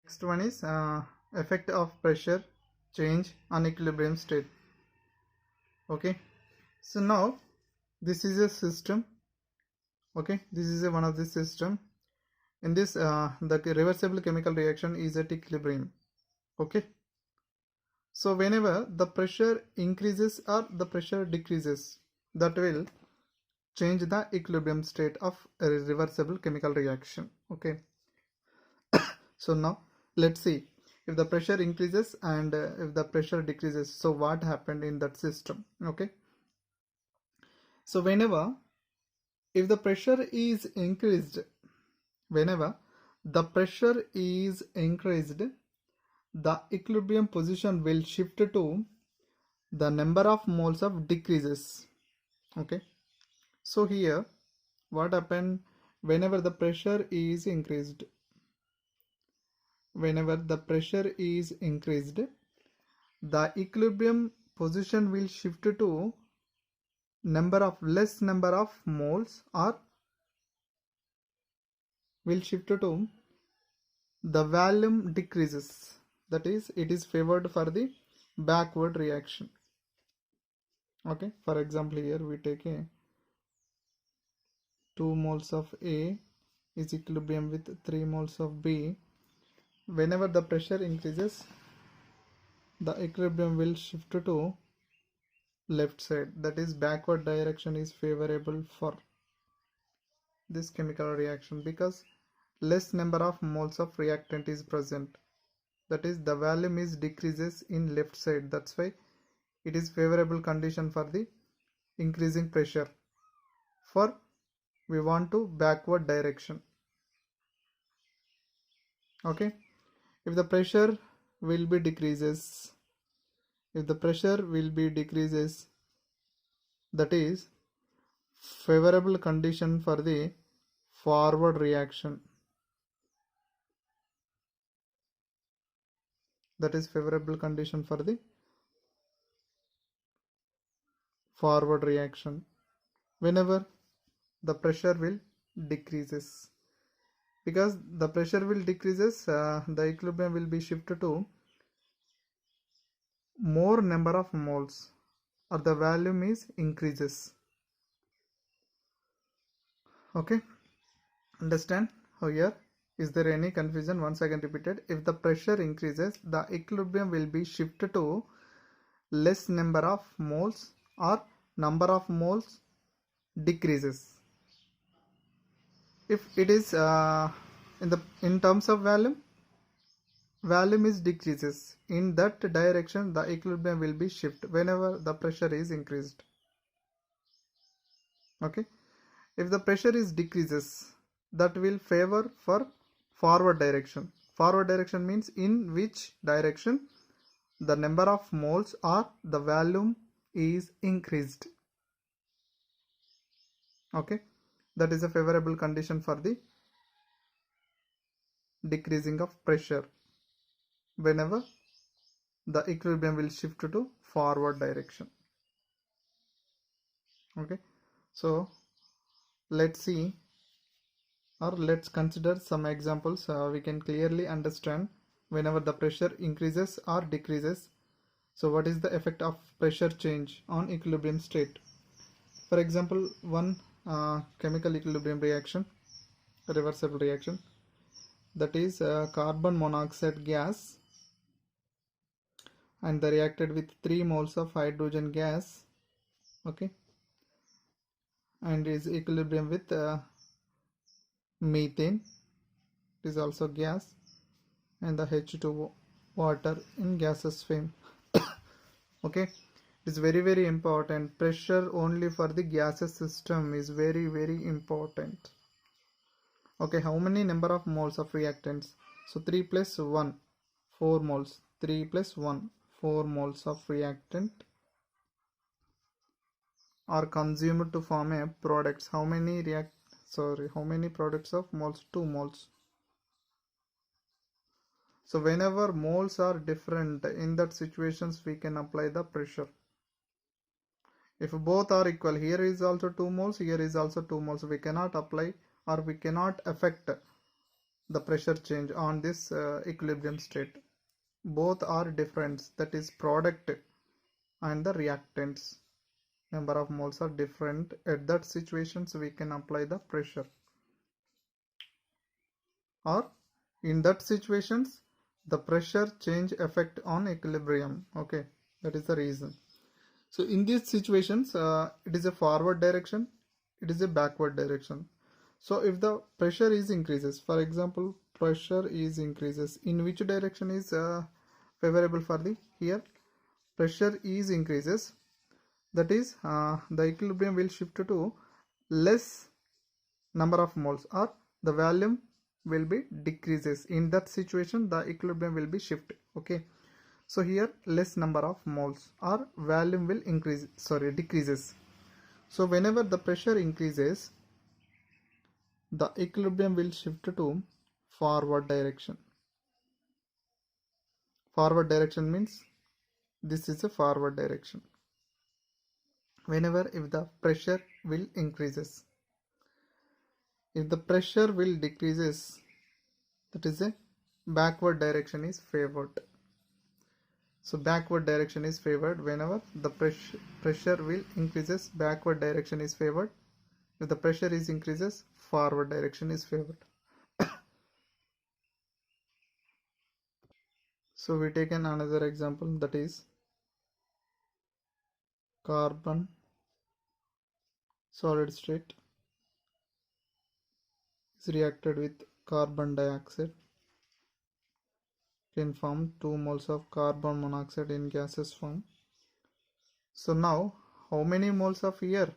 Next one is effect of pressure change on equilibrium state. Okay, so now this is a system. Okay, this is one of the system. In this the reversible chemical reaction is at equilibrium. Okay, so whenever the pressure increases or the pressure decreases, that will change the equilibrium state of a reversible chemical reaction. Okay, so now let's see if the pressure increases and if the pressure decreases, so what happened in that system. Okay, so if the pressure is increased whenever the pressure is increased, the equilibrium position will shift to the number of moles of decreases. Okay, so here what happened, whenever the pressure is increased, the equilibrium position will shift to less number of moles, or will shift to the volume decreases. That is, it is favored for the backward reaction. Okay, for example, here we take a 2 moles of A is equilibrium with 3 moles of B. Whenever the pressure increases, the equilibrium will shift to left side. That is, backward direction is favorable for this chemical reaction because less number of moles of reactant is present. That is, the volume is decreases in left side. That's why it is favorable condition for the increasing pressure. For we want to backward direction. Okay, if the pressure will be decreases, that is favorable condition for the forward reaction. That is favorable condition for the forward reaction whenever the pressure will decreases, because the pressure will decreases, the equilibrium will be shifted to more number of moles, or the volume is increases. Okay, understand how here? Is there any confusion? Once again repeated, if the pressure increases, the equilibrium will be shifted to less number of moles, or number of moles decreases. If it is in terms of volume is decreases, in that direction the equilibrium will be shift whenever the pressure is increased. Okay, if the pressure is decreases, that will favor for forward direction. Forward direction means in which direction the number of moles or the volume is increased. Okay, that is a favorable condition for the decreasing of pressure whenever the equilibrium will shift to forward direction. Okay, so let's see, or let's consider some examples. We can clearly understand whenever the pressure increases or decreases, so what is the effect of pressure change on equilibrium state. For example, one chemical equilibrium reaction, reversible reaction, that is carbon monoxide gas, and they reacted with 3 moles of hydrogen gas. Okay, and is equilibrium with methane, it is also gas, and the H2O, water in gaseous phase. Okay, it is very important. Pressure only for the gaseous system is very important. Okay, how many number of moles of reactants? So 3 plus 1, 4 moles. 3 plus 1, 4 moles of reactant are consumed to form a products. How many products of moles? 2 moles. So whenever moles are different, in that situations we can apply the pressure. If both are equal, here is also 2 moles, here is also 2 moles, we cannot apply, or we cannot affect the pressure change on this equilibrium state. Both are different, that is product and the reactants number of moles are different. At that situations we can apply the pressure, or in that situations the pressure change effect on equilibrium. Okay, that is the reason. So in these situations it is a forward direction, it is a backward direction. So if the pressure is increases, for example pressure is increases, in which direction is favorable for the here? Pressure is increases, that is the equilibrium will shift to less number of moles, or the volume will be decreases. In that situation the equilibrium will be shift. Okay, so here less number of moles or volume will decreases. So whenever the pressure increases, the equilibrium will shift to forward direction. Forward direction means this is a forward direction. Whenever if the pressure will increases, if the pressure will decreases, that is a backward direction is favored. So backward direction is favored. Whenever the pressure will increases, backward direction is favored. If the pressure is increases, forward direction is favored. So we take another example, that is carbon solid state is reacted with carbon dioxide, can form 2 moles of carbon monoxide in gaseous form. So now how many moles of here?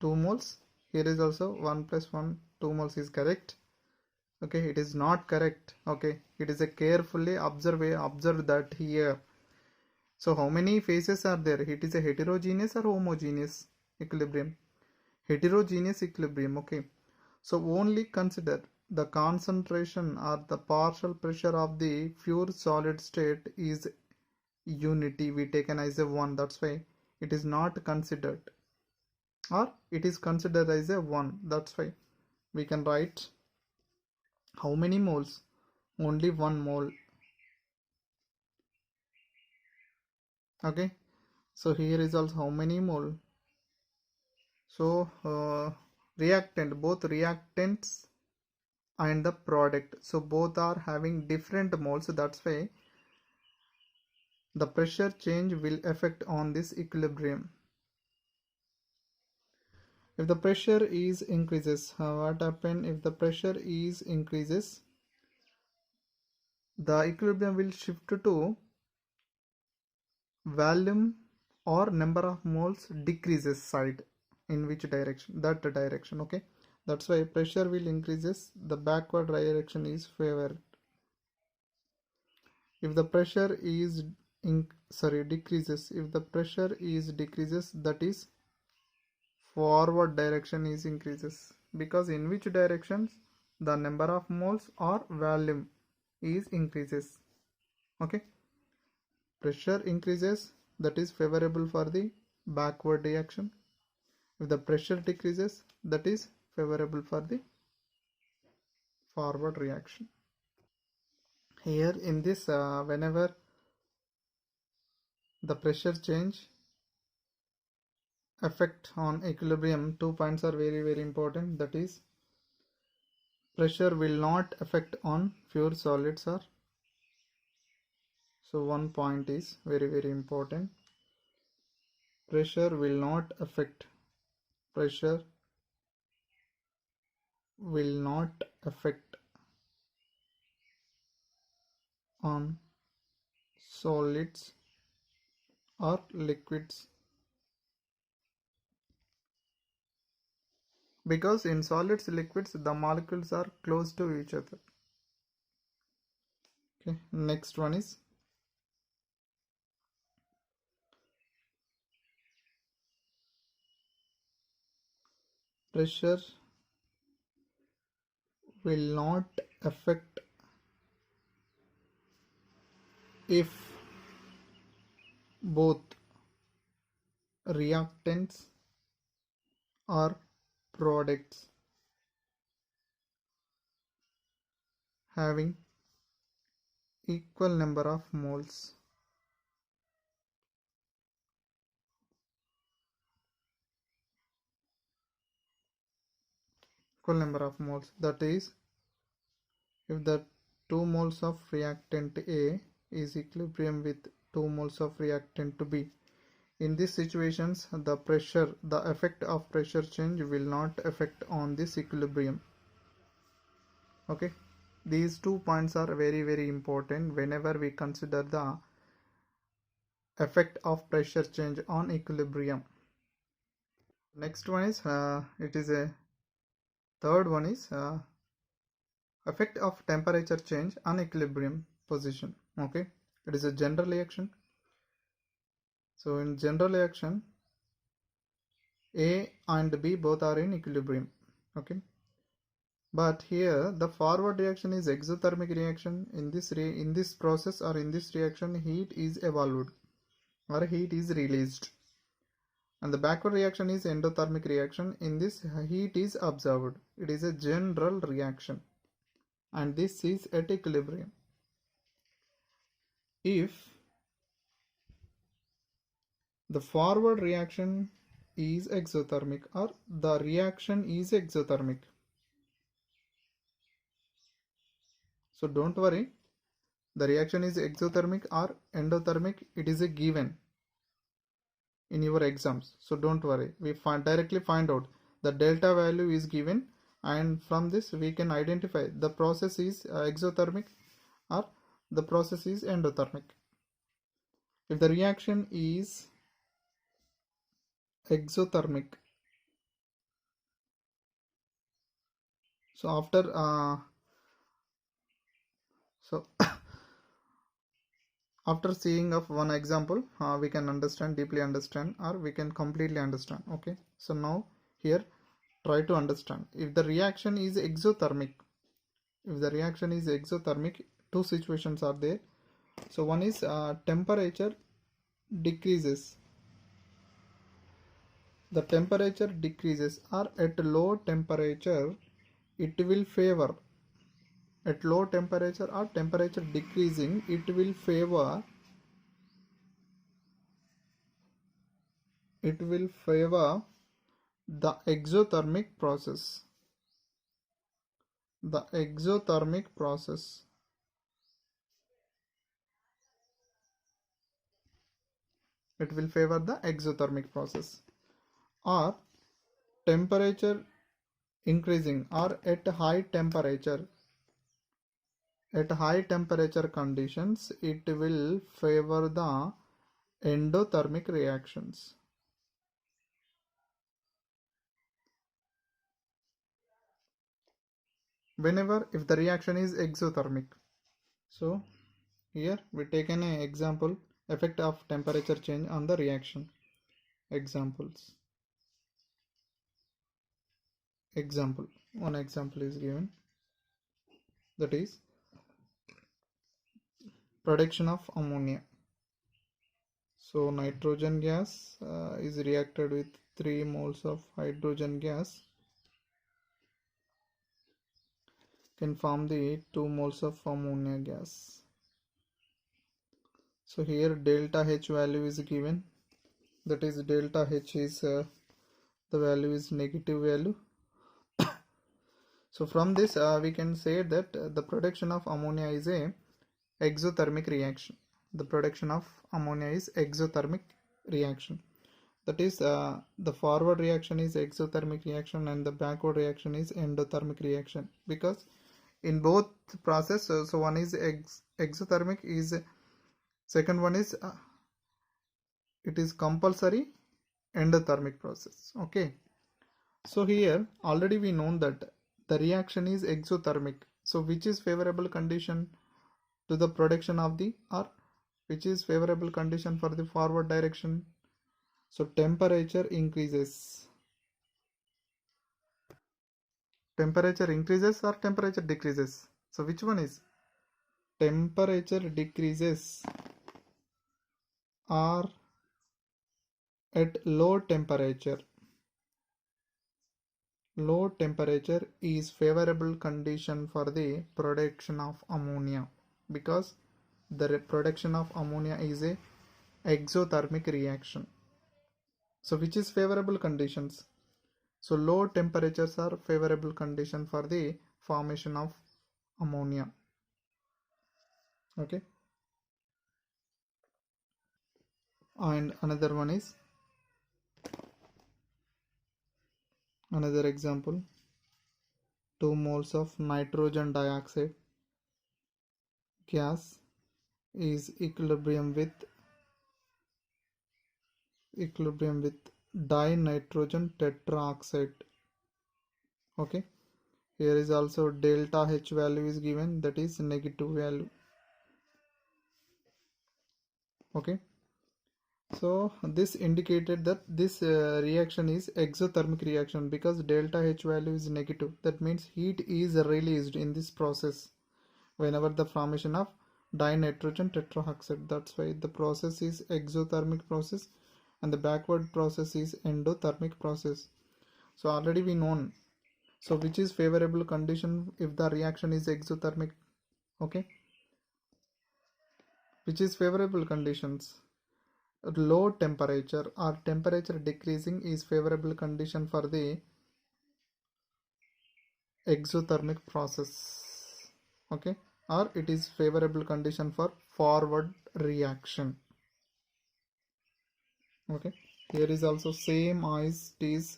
2 moles. Here is also 1 plus 1, 2 moles is correct. Okay, it is not correct. Okay, it is a carefully observe that here. So how many phases are there? It is a heterogeneous or homogeneous equilibrium? Heterogeneous equilibrium. Okay, so only consider the concentration or the partial pressure of the pure solid state is unity. We taken as a 1, that's why it is not considered, or it is considered as a 1, that's why we can write how many moles? Only 1 mole. Okay, so here is also how many mole? So reactant, both reactants and the product, so both are having different moles, so that's why the pressure change will affect on this equilibrium. If the pressure is increases, what happen? If the pressure is increases, the equilibrium will shift to volume or number of moles decreases side. In which direction? That direction. Okay, that's why pressure will increases, the backward direction is favored. If the pressure is decreases, if the pressure is decreases, that is forward direction is increases, because in which directions the number of moles or volume is increases. Okay, pressure increases, that is favorable for the backward reaction. If the pressure decreases, that is favorable for the forward reaction. Here in this whenever the pressure change effect on equilibrium, 2 points are very important, that is pressure will not affect on pure solids, or so 1 point is very important. Pressure will not affect on solids or liquids, because in solids liquids the molecules are close to each other. Okay, next one is pressure will not affect if both reactants or products having equal number of moles. Equal number of moles, that is, if the 2 moles of reactant A is equilibrium with 2 moles of reactant B. In these situations, the effect of pressure change will not affect on this equilibrium. Okay, these 2 points are very important whenever we consider the effect of pressure change on equilibrium. Next one is third one is effect of temperature change on equilibrium position. Okay, it is a general reaction. So in general reaction, A and B both are in equilibrium. Okay, but here the forward reaction is exothermic reaction. In this process or in this reaction, heat is evolved or heat is released, and the backward reaction is endothermic reaction. In this, heat is absorbed. It is a general reaction, and this is at equilibrium. If the forward reaction is exothermic or the reaction is exothermic, so don't worry, the reaction is exothermic or endothermic, it is a given in your exams, so don't worry. We directly find out the delta value is given, and from this we can identify the process is exothermic or the process is endothermic. If the reaction is exothermic, so after seeing of one example, we can deeply understand, or we can completely understand. Okay, so now here try to understand. If the reaction is exothermic, two situations are there. So one is temperature decreases. The temperature decreases, or at low temperature it will favor, at low temperature or temperature decreasing, it will favor the exothermic process. The exothermic process. It will favor the exothermic process. Or temperature increasing, or at high temperature conditions, it will favor the endothermic reactions. Whenever if the reaction is exothermic. So here we take an example, effect of temperature change on the reaction. Examples. One example is given, that is production of ammonia. So nitrogen gas is reacted with 3 moles of hydrogen gas, can form the 2 moles of ammonia gas. So here delta H value is given, that is delta H is the value is negative value. So from this we can say that the production of ammonia is a exothermic reaction. The production of ammonia is exothermic reaction. That is the forward reaction is exothermic reaction and the backward reaction is endothermic reaction, because in both process, so one is exothermic, is second one is it is compulsory endothermic process. Okay, so here already we know that the reaction is exothermic. So which is favorable condition to the production of the, or which is favorable condition for the forward direction? So temperature increases. Temperature increases or temperature decreases? So which one is? Temperature decreases, or at low temperature. Low temperature is favorable condition for the production of ammonia, because the production of ammonia is a exothermic reaction. So which is favorable conditions? So low temperatures are favorable condition for the formation of ammonia. Okay. And another one is, another example, 2 moles of nitrogen dioxide gas is equilibrium with dinitrogen tetroxide. Okay, here is also delta H value is given, that is negative value. Okay, so this indicated that this reaction is exothermic reaction, because delta H value is negative. That means heat is released in this process whenever the formation of dinitrogen tetroxide. That's why the process is exothermic process and the backward process is endothermic process. So already we known. So which is favorable condition if the reaction is exothermic? Okay, which is favorable conditions? Low temperature or temperature decreasing is favorable condition for the exothermic process. Okay, or it is favorable condition for forward reaction. Okay, here is also same as it is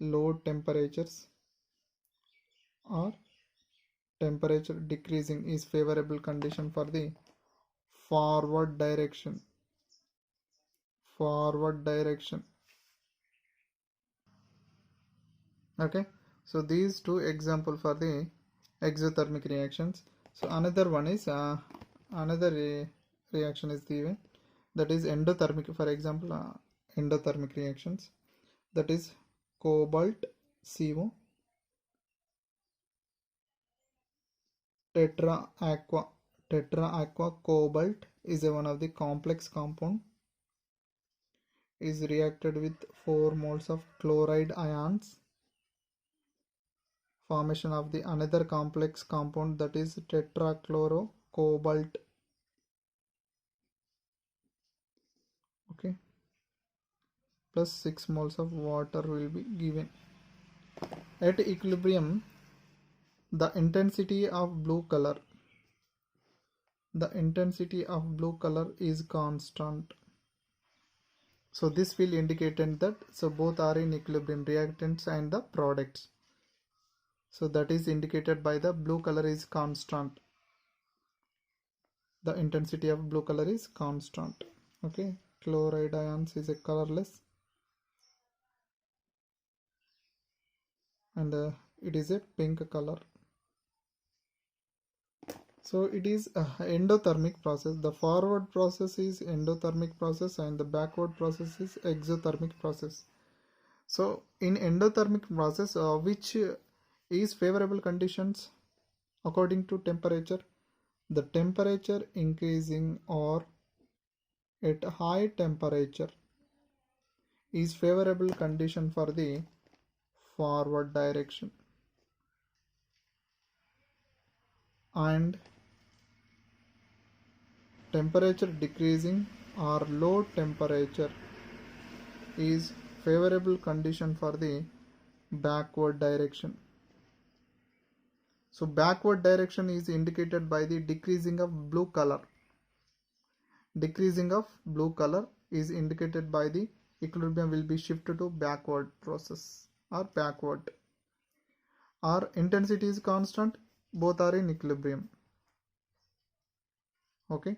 low temperatures or temperature decreasing is favorable condition for the forward direction. Okay, so these two example for the exothermic reactions. So another one is another reaction is given, that is endothermic. For example, endothermic reactions, that is cobalt CO tetra aqua cobalt is one of the complex compound, is reacted with 4 moles of chloride ions, formation of the another complex compound, that is tetrachlorocobalt. Okay, plus 6 moles of water will be given. At equilibrium, the intensity of blue color is constant. So this will indicate that so both are in equilibrium, reactants and the products. So that is indicated by the blue color is constant. The intensity of blue color is constant. Okay, chloride ions is a colorless, and it is a pink color. So it is a endothermic process. The forward process is endothermic process and the backward process is exothermic process. So in endothermic process, which is favorable conditions according to temperature? The temperature increasing or at high temperature is favorable condition for the forward direction, and temperature decreasing or low temperature is favorable condition for the backward direction. So backward direction is indicated by the decreasing of blue color. Decreasing of blue color is indicated by the equilibrium will be shifted to backward process or backward. Or intensity is constant, both are in equilibrium. Okay.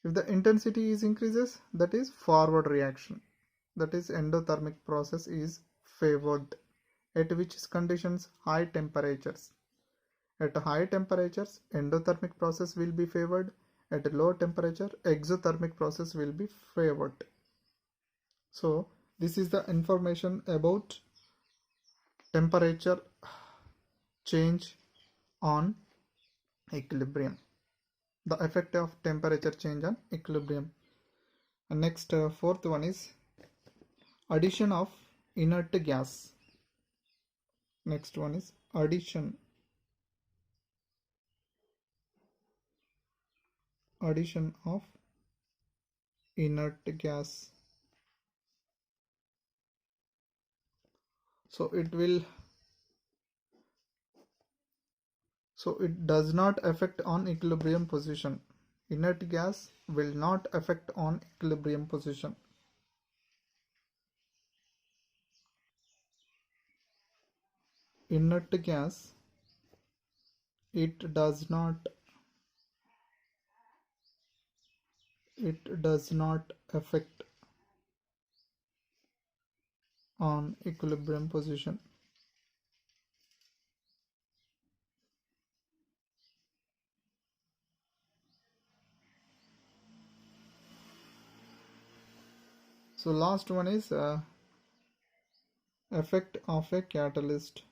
If the intensity is increases, that is forward reaction, that is endothermic process is favored. At which conditions? High temperatures. At high temperatures, endothermic process will be favored. At low temperature, exothermic process will be favored. So this is the information about temperature change on equilibrium, the effect of temperature change on equilibrium. And next, fourth one is addition of inert gas. Next one is addition of inert gas. So it does not affect on equilibrium position. Inert gas will not affect on equilibrium position. Inert gas, it does not affect on equilibrium position. So last one is effect of a catalyst.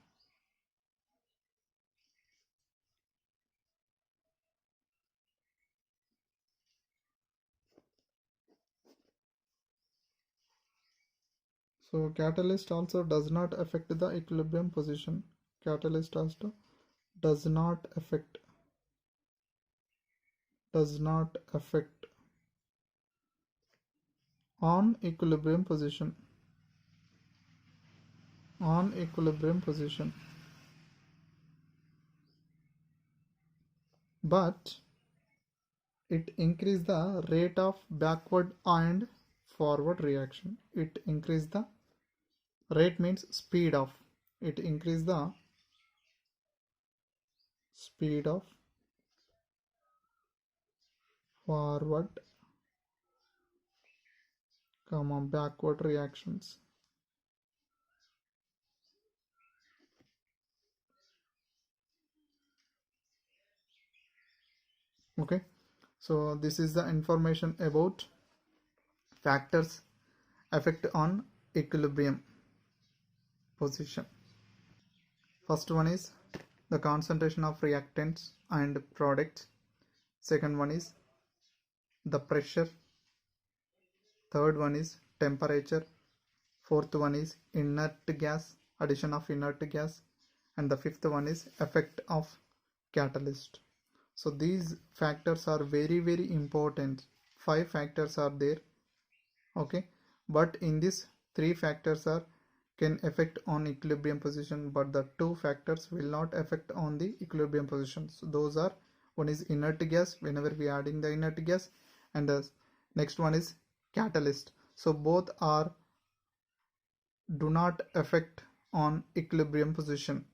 So catalyst also does not affect the equilibrium position. Catalyst also does not affect on equilibrium position. But it increase the rate of backward and forward reaction. It increase the rate means speed of. It increase the speed of forward, backward reactions. Okay, so this is the information about factors affect on equilibrium position. First one is the concentration of reactants and products. Second one is the pressure. Third one is temperature. Fourth one is inert gas, addition of inert gas, and the fifth one is effect of catalyst. So these factors are very important. 5 factors are there, okay, but in this 3 factors are can affect on equilibrium position, but the 2 factors will not affect on the equilibrium position. So those are, one is inert gas, whenever we are adding the inert gas, and the next one is catalyst. So both are do not affect on equilibrium position.